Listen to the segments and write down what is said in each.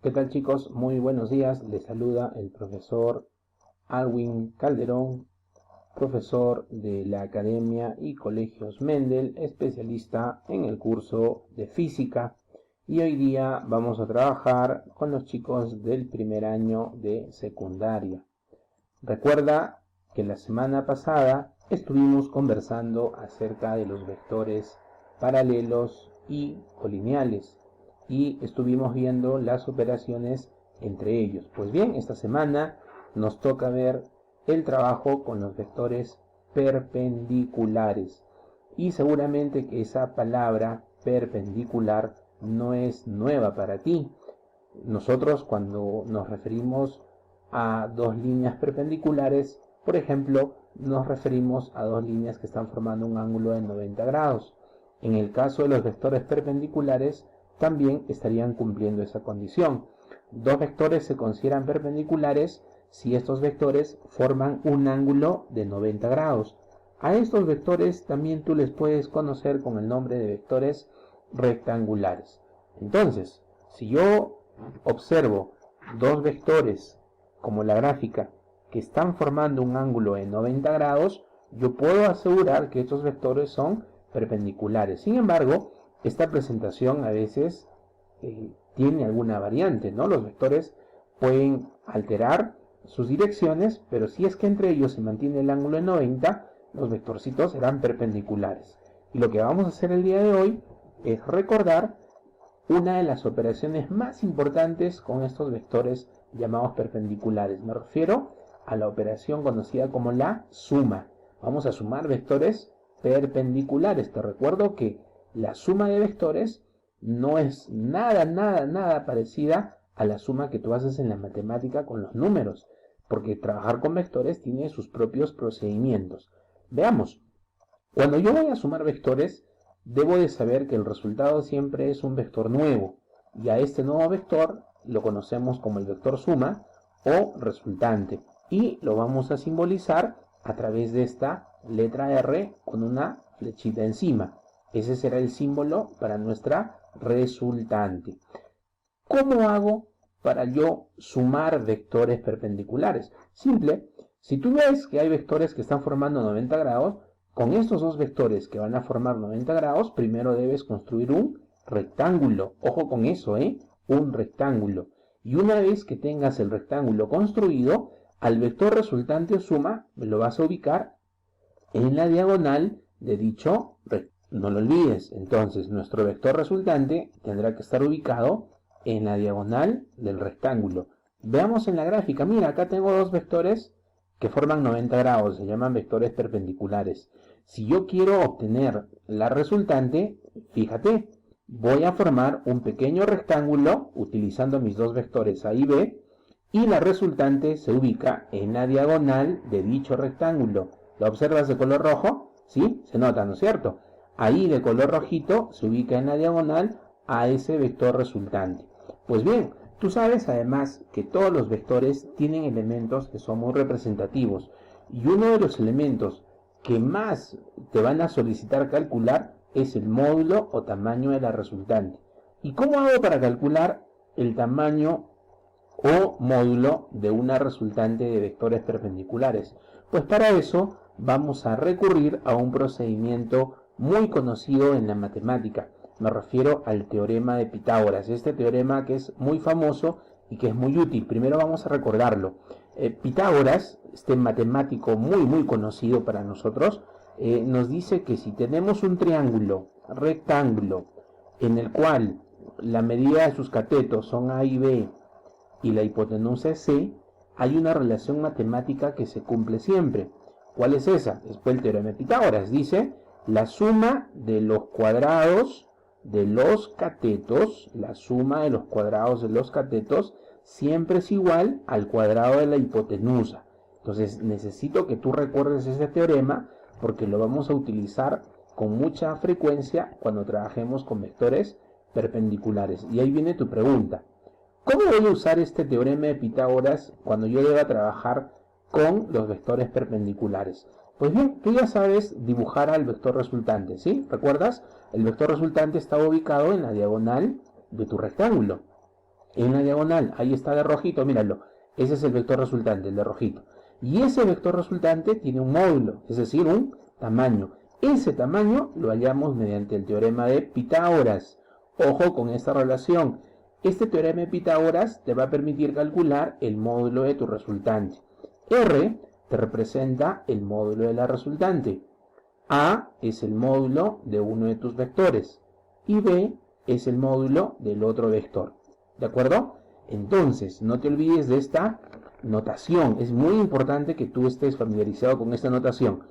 ¿Qué tal, chicos? Muy buenos días. Les saluda el profesor Alwin Calderón, profesor de la Academia y Colegios Mendel, especialista en el curso de física. Y hoy día vamos a trabajar con los chicos del primer año de secundaria. Recuerda que la semana pasada estuvimos conversando acerca de los vectores paralelos y colineales y estuvimos viendo las operaciones entre ellos. Pues bien, esta semana nos toca ver el trabajo con los vectores perpendiculares y seguramente que esa palabra perpendicular no es nueva para ti. Nosotros cuando nos referimos a dos líneas perpendiculares, por ejemplo, nos referimos a dos líneas que están formando un ángulo de 90 grados. En el caso de los vectores perpendiculares, también estarían cumpliendo esa condición. Dos vectores se consideran perpendiculares si estos vectores forman un ángulo de 90 grados. A estos vectores también tú les puedes conocer con el nombre de vectores rectangulares. Entonces, si yo observo dos vectores como la gráfica que están formando un ángulo de 90 grados, yo puedo asegurar que estos vectores son perpendiculares. Sin embargo, esta presentación a veces tiene alguna variante, ¿no? Los vectores pueden alterar sus direcciones, pero si es que entre ellos se mantiene el ángulo de 90, los vectorcitos serán perpendiculares. Y lo que vamos a hacer el día de hoy es recordar una de las operaciones más importantes con estos vectores llamados perpendiculares. Me refiero a la operación conocida como la suma. Vamos a sumar vectores perpendiculares. Te recuerdo que la suma de vectores no es nada parecida a la suma que tú haces en la matemática con los números, porque trabajar con vectores tiene sus propios procedimientos. Veamos, cuando yo voy a sumar vectores, debo de saber que el resultado siempre es un vector nuevo, y a este nuevo vector lo conocemos como el vector suma o resultante, y lo vamos a simbolizar a través de esta letra R con una flechita encima. Ese será el símbolo para nuestra resultante. ¿Cómo hago para yo sumar vectores perpendiculares? Simple, si tú ves que hay vectores que están formando 90 grados, con estos dos vectores que van a formar 90 grados, primero debes construir un rectángulo. Ojo con eso, un rectángulo. Y una vez que tengas el rectángulo construido, al vector resultante o suma lo vas a ubicar en la diagonal de dicho rectángulo. No lo olvides, entonces nuestro vector resultante tendrá que estar ubicado en la diagonal del rectángulo. Veamos en la gráfica, mira, acá tengo dos vectores que forman 90 grados, se llaman vectores perpendiculares. Si yo quiero obtener la resultante, fíjate, voy a formar un pequeño rectángulo utilizando mis dos vectores A y B, y la resultante se ubica en la diagonal de dicho rectángulo. ¿Lo observas de color rojo? ¿Sí? Se nota, ¿no es cierto? Ahí de color rojito se ubica en la diagonal a ese vector resultante. Pues bien, tú sabes además que todos los vectores tienen elementos que son muy representativos, y uno de los elementos que más te van a solicitar calcular es el módulo o tamaño de la resultante. ¿Y cómo hago para calcular el tamaño o módulo de una resultante de vectores perpendiculares? Pues para eso vamos a recurrir a un procedimiento muy conocido en la matemática. Me refiero al teorema de Pitágoras, este teorema que es muy famoso y que es muy útil. Primero vamos a recordarlo. Pitágoras, este matemático muy conocido para nosotros, nos dice que si tenemos un triángulo rectángulo en el cual la medida de sus catetos son A y B y la hipotenusa es C, hay una relación matemática que se cumple siempre. ¿Cuál es esa? Es el teorema de Pitágoras. Dice la suma de los cuadrados de los catetos, la suma de los cuadrados de los catetos siempre es igual al cuadrado de la hipotenusa. Entonces necesito que tú recuerdes ese teorema porque lo vamos a utilizar con mucha frecuencia cuando trabajemos con vectores perpendiculares. Y ahí viene tu pregunta. ¿Cómo voy a usar este teorema de Pitágoras cuando yo deba trabajar con los vectores perpendiculares? Pues bien, tú ya sabes dibujar al vector resultante, ¿sí? ¿Recuerdas? El vector resultante está ubicado en la diagonal de tu rectángulo. En la diagonal, ahí está de rojito, míralo. Ese es el vector resultante, el de rojito. Y ese vector resultante tiene un módulo, es decir, un tamaño. Ese tamaño lo hallamos mediante el teorema de Pitágoras. Ojo con esta relación. Este teorema de Pitágoras te va a permitir calcular el módulo de tu resultante. R te representa el módulo de la resultante. A es el módulo de uno de tus vectores. Y B es el módulo del otro vector. ¿De acuerdo? Entonces, no te olvides de esta notación. Es muy importante que tú estés familiarizado con esta notación.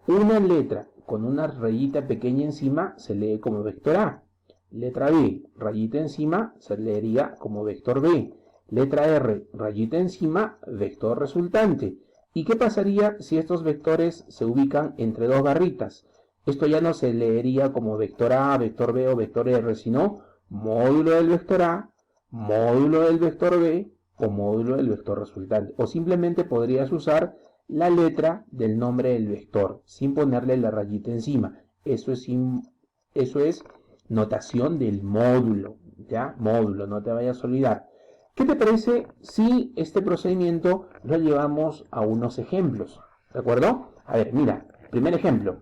Una letra con una rayita pequeña encima se lee como vector A. Letra B, rayita encima, se leería como vector B. Letra R, rayita encima, vector resultante. ¿Y qué pasaría si estos vectores se ubican entre dos barritas? Esto ya no se leería como vector A, vector B o vector R, sino módulo del vector A, módulo del vector B o módulo del vector resultante. O simplemente podrías usar la letra del nombre del vector sin ponerle la rayita encima. Eso es notación del módulo, ¿ya? Módulo, no te vayas a olvidar. ¿Qué te parece si este procedimiento lo llevamos a unos ejemplos? ¿De acuerdo? A ver, mira, primer ejemplo.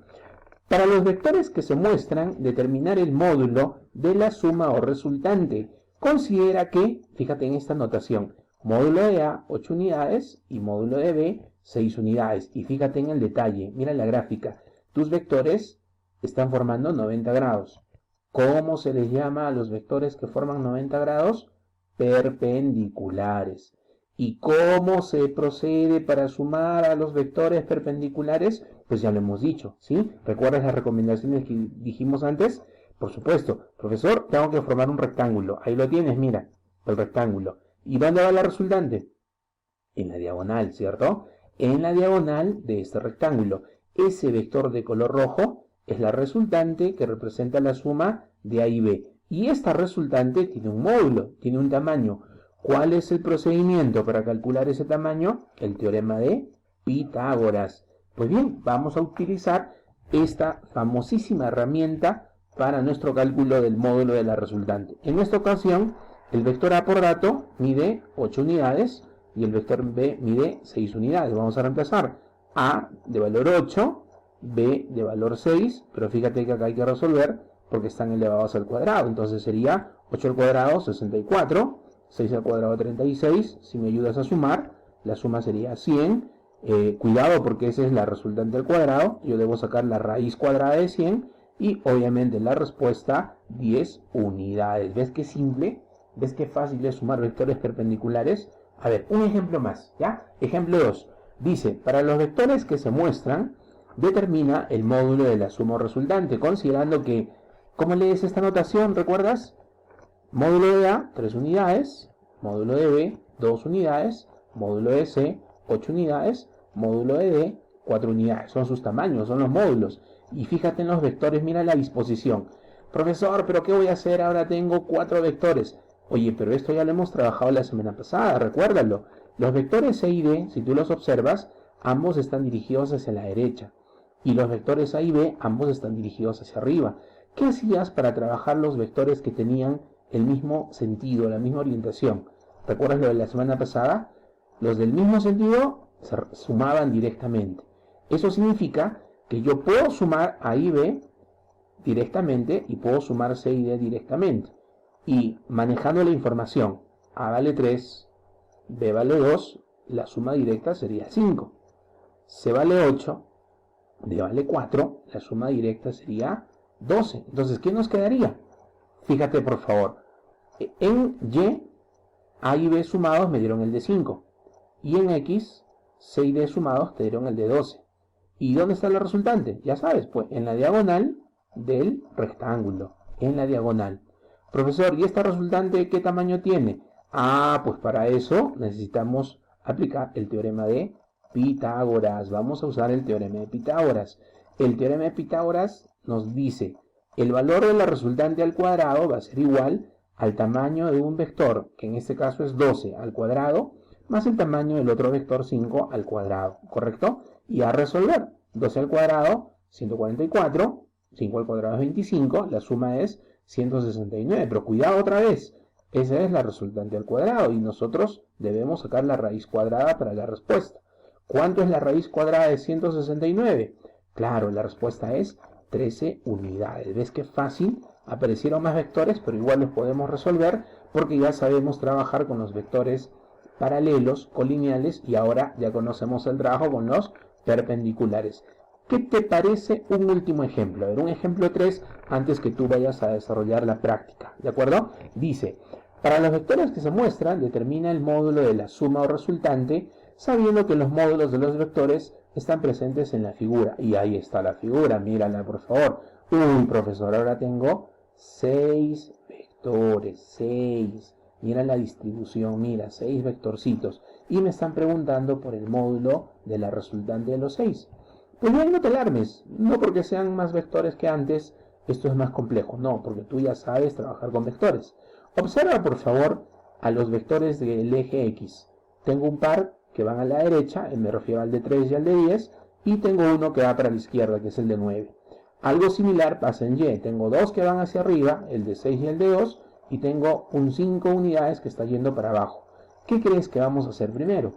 Para los vectores que se muestran, determinar el módulo de la suma o resultante. Considera que, fíjate en esta notación, módulo de A, 8 unidades, y módulo de B, 6 unidades. Y fíjate en el detalle, mira la gráfica. Tus vectores están formando 90 grados. ¿Cómo se les llama a los vectores que forman 90 grados? Perpendiculares. ¿Y cómo se procede para sumar a los vectores perpendiculares? Pues ya lo hemos dicho, ¿sí? ¿Recuerdas las recomendaciones que dijimos antes? Por supuesto, profesor, tengo que formar un rectángulo. Ahí lo tienes, mira, el rectángulo. ¿Y dónde va la resultante? En la diagonal, ¿cierto? En la diagonal de este rectángulo. Ese vector de color rojo es la resultante que representa la suma de A y B. Y esta resultante tiene un módulo, tiene un tamaño. ¿Cuál es el procedimiento para calcular ese tamaño? El teorema de Pitágoras. Pues bien, vamos a utilizar esta famosísima herramienta para nuestro cálculo del módulo de la resultante. En esta ocasión, el vector A por dato mide 8 unidades y el vector B mide 6 unidades. Vamos a reemplazar A de valor 8, B de valor 6, pero fíjate que acá hay que resolver porque están elevados al cuadrado. Entonces sería 8 al cuadrado, 64, 6 al cuadrado, 36. Si me ayudas a sumar, la suma sería 100. Cuidado porque esa es la resultante al cuadrado. Yo debo sacar la raíz cuadrada de 100 y obviamente la respuesta 10 unidades. ¿Ves qué simple? ¿Ves qué fácil es sumar vectores perpendiculares? A ver, un ejemplo más, ¿ya? Ejemplo 2. Dice, para los vectores que se muestran, determina el módulo de la suma resultante, considerando que, ¿cómo lees esta notación? ¿Recuerdas? Módulo de A, 3 unidades, módulo de B, 2 unidades, módulo de C, 8 unidades, módulo de D, 4 unidades. Son sus tamaños, son los módulos. Y fíjate en los vectores, mira la disposición. Profesor, ¿pero qué voy a hacer? Ahora tengo 4 vectores. Oye, pero esto ya lo hemos trabajado la semana pasada, recuérdalo. Los vectores C y D, si tú los observas, ambos están dirigidos hacia la derecha. Y los vectores A y B, ambos están dirigidos hacia arriba. ¿Qué hacías para trabajar los vectores que tenían el mismo sentido, la misma orientación? ¿Recuerdas lo de la semana pasada? Los del mismo sentido se sumaban directamente. Eso significa que yo puedo sumar A y B directamente y puedo sumar C y D directamente. Y manejando la información, A vale 3, B vale 2, la suma directa sería 5. C vale 8, D vale 4, la suma directa sería 12. Entonces, ¿qué nos quedaría? Fíjate por favor, en Y, A y B sumados me dieron el de 5. Y en X, C y D sumados te dieron el de 12. ¿Y dónde está la resultante? Ya sabes, pues en la diagonal del rectángulo. En la diagonal. Profesor, ¿y esta resultante qué tamaño tiene? Ah, pues para eso necesitamos aplicar el teorema de Pitágoras. Vamos a usar el teorema de Pitágoras. El teorema de Pitágoras nos dice, el valor de la resultante al cuadrado va a ser igual al tamaño de un vector, que en este caso es 12 al cuadrado, más el tamaño del otro vector 5 al cuadrado, ¿correcto? Y a resolver, 12 al cuadrado, 144, 5 al cuadrado es 25, la suma es 169, pero cuidado otra vez, Esa es la resultante al cuadrado y nosotros debemos sacar la raíz cuadrada para la respuesta. ¿Cuánto es la raíz cuadrada de 169? Claro, la respuesta es 13 unidades. ¿Ves qué fácil? Aparecieron más vectores, pero igual los podemos resolver porque ya sabemos trabajar con los vectores paralelos, colineales, y ahora ya conocemos el trabajo con los perpendiculares. ¿Qué te parece un último ejemplo? A ver, un ejemplo 3 antes que tú vayas a desarrollar la práctica, ¿de acuerdo? Dice, para los vectores que se muestran, determina el módulo de la suma o resultante, sabiendo que los módulos de los vectores están presentes en la figura. Y ahí está la figura, mírala por favor. Uy, profesor, ahora tengo 6 vectores, 6. Mira la distribución, mira, 6 vectorcitos. Y me están preguntando por el módulo de la resultante de los 6. Pues bien, no te alarmes, no porque sean más vectores que antes, esto es más complejo, no, porque tú ya sabes trabajar con vectores. Observa, por favor, a los vectores del eje X. Tengo un par que van a la derecha, me refiero al de 3 y al de 10, y tengo uno que va para la izquierda, que es el de 9. Algo similar pasa en Y, tengo dos que van hacia arriba, el de 6 y el de 2, y tengo un 5 unidades que está yendo para abajo. ¿Qué crees que vamos a hacer primero?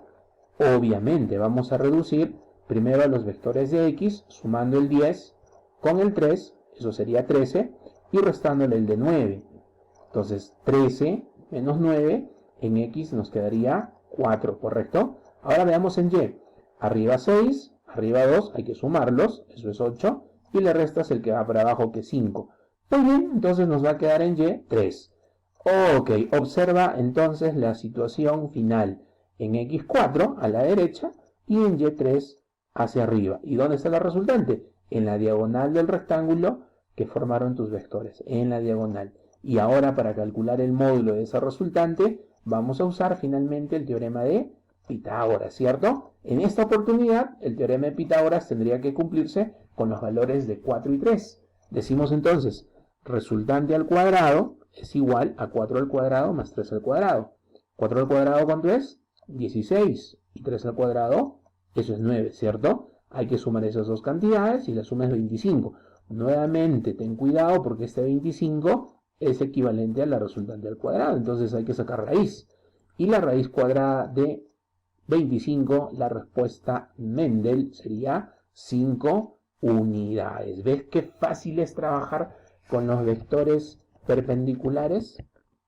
Obviamente vamos a reducir primero a los vectores de X, sumando el 10 con el 3, eso sería 13, y restándole el de 9. Entonces 13 menos 9, en X nos quedaría 4, ¿correcto? Ahora veamos en Y. Arriba 6, arriba 2, hay que sumarlos, eso es 8, y le restas el que va para abajo, que es 5. Muy bien, entonces nos va a quedar en Y 3. Ok, observa entonces la situación final. En X4 a la derecha y en Y3 hacia arriba. ¿Y dónde está la resultante? En la diagonal del rectángulo que formaron tus vectores, en la diagonal. Y ahora para calcular el módulo de esa resultante vamos a usar finalmente el teorema de Pitágoras, ¿cierto? En esta oportunidad el teorema de Pitágoras tendría que cumplirse con los valores de 4 y 3. Decimos entonces, resultante al cuadrado es igual a 4 al cuadrado más 3 al cuadrado. 4 al cuadrado, ¿cuánto es? 16. Y 3 al cuadrado, eso es 9, ¿cierto? Hay que sumar esas dos cantidades y la suma es 25. Nuevamente, ten cuidado porque este 25 es equivalente a la resultante al cuadrado. Entonces hay que sacar raíz. Y la raíz cuadrada de 25, la respuesta Mendel sería 5 unidades. ¿Ves qué fácil es trabajar con los vectores perpendiculares?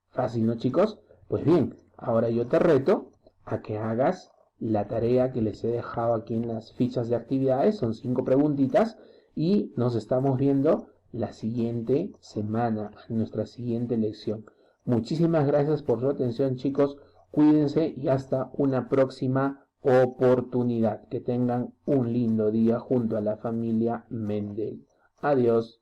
Fácil, ¿no, chicos? Pues bien, ahora yo te reto a que hagas la tarea que les he dejado aquí en las fichas de actividades. Son 5 preguntitas y nos estamos viendo la siguiente semana, en nuestra siguiente lección. Muchísimas gracias por su atención, chicos. Cuídense y hasta una próxima oportunidad. Que tengan un lindo día junto a la familia Mendel. Adiós.